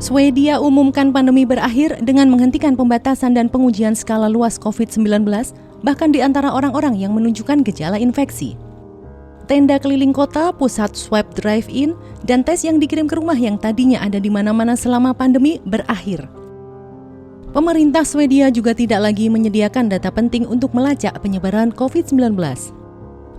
Swedia umumkan pandemi berakhir dengan menghentikan pembatasan dan pengujian skala luas COVID-19, bahkan di antara orang-orang yang menunjukkan gejala infeksi. Tenda keliling kota, pusat swab drive-in, dan tes yang dikirim ke rumah yang tadinya ada di mana-mana selama pandemi berakhir. Pemerintah Swedia juga tidak lagi menyediakan data penting untuk melacak penyebaran COVID-19.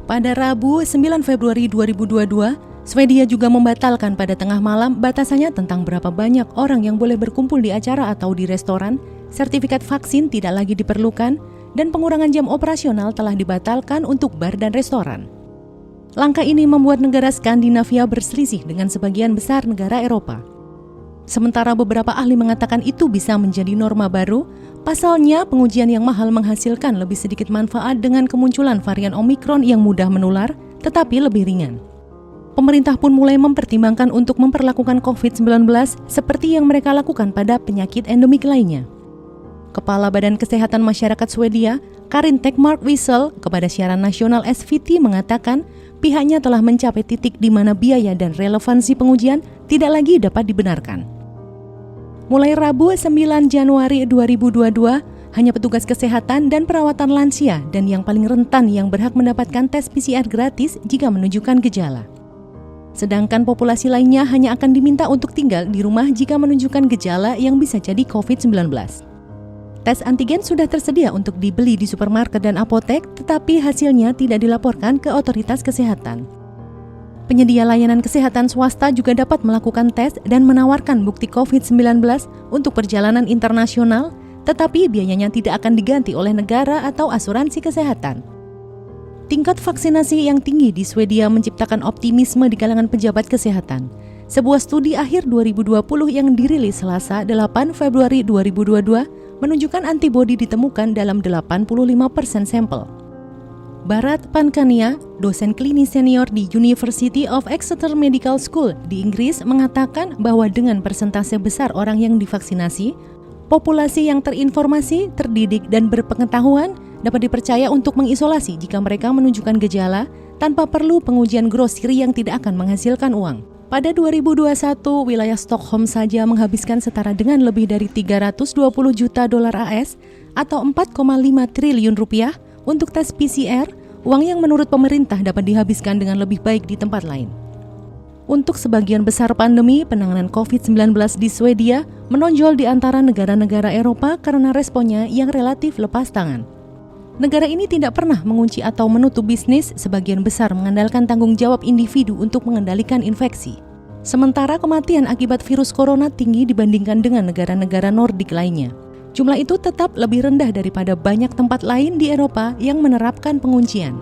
Pada Rabu, 9 Februari 2022, Swedia juga membatalkan pada tengah malam batasannya tentang berapa banyak orang yang boleh berkumpul di acara atau di restoran, sertifikat vaksin tidak lagi diperlukan, dan pengurangan jam operasional telah dibatalkan untuk bar dan restoran. Langkah ini membuat negara Skandinavia berselisih dengan sebagian besar negara Eropa. Sementara beberapa ahli mengatakan itu bisa menjadi norma baru, pasalnya pengujian yang mahal menghasilkan lebih sedikit manfaat dengan kemunculan varian Omikron yang mudah menular, tetapi lebih ringan. Pemerintah pun mulai mempertimbangkan untuk memperlakukan COVID-19 seperti yang mereka lakukan pada penyakit endemik lainnya. Kepala Badan Kesehatan Masyarakat Swedia, Karin Tekmark Wissel, kepada siaran nasional SVT mengatakan pihaknya telah mencapai titik di mana biaya dan relevansi pengujian tidak lagi dapat dibenarkan. Mulai Rabu 9 Januari 2022, hanya petugas kesehatan dan perawatan lansia dan yang paling rentan yang berhak mendapatkan tes PCR gratis jika menunjukkan gejala. Sedangkan populasi lainnya hanya akan diminta untuk tinggal di rumah jika menunjukkan gejala yang bisa jadi COVID-19. Tes antigen sudah tersedia untuk dibeli di supermarket dan apotek, tetapi hasilnya tidak dilaporkan ke otoritas kesehatan. Penyedia layanan kesehatan swasta juga dapat melakukan tes dan menawarkan bukti COVID-19 untuk perjalanan internasional, tetapi biayanya tidak akan diganti oleh negara atau asuransi kesehatan. Tingkat vaksinasi yang tinggi di Swedia menciptakan optimisme di kalangan pejabat kesehatan. Sebuah studi akhir 2020 yang dirilis Selasa 8 Februari 2022 menunjukkan antibodi ditemukan dalam 85% sampel. Bharat Pankania, dosen klinis senior di University of Exeter Medical School di Inggris, mengatakan bahwa dengan persentase besar orang yang divaksinasi, populasi yang terinformasi, terdidik, dan berpengetahuan dapat dipercaya untuk mengisolasi jika mereka menunjukkan gejala tanpa perlu pengujian grosir yang tidak akan menghasilkan uang. Pada 2021, wilayah Stockholm saja menghabiskan setara dengan lebih dari 320 juta dolar AS atau 4,5 triliun rupiah untuk tes PCR, uang yang menurut pemerintah dapat dihabiskan dengan lebih baik di tempat lain. Untuk sebagian besar pandemi, penanganan COVID-19 di Swedia menonjol di antara negara-negara Eropa karena responnya yang relatif lepas tangan. Negara ini tidak pernah mengunci atau menutup bisnis, sebagian besar mengandalkan tanggung jawab individu untuk mengendalikan infeksi. Sementara kematian akibat virus corona tinggi dibandingkan dengan negara-negara Nordik lainnya. Jumlah itu tetap lebih rendah daripada banyak tempat lain di Eropa yang menerapkan penguncian.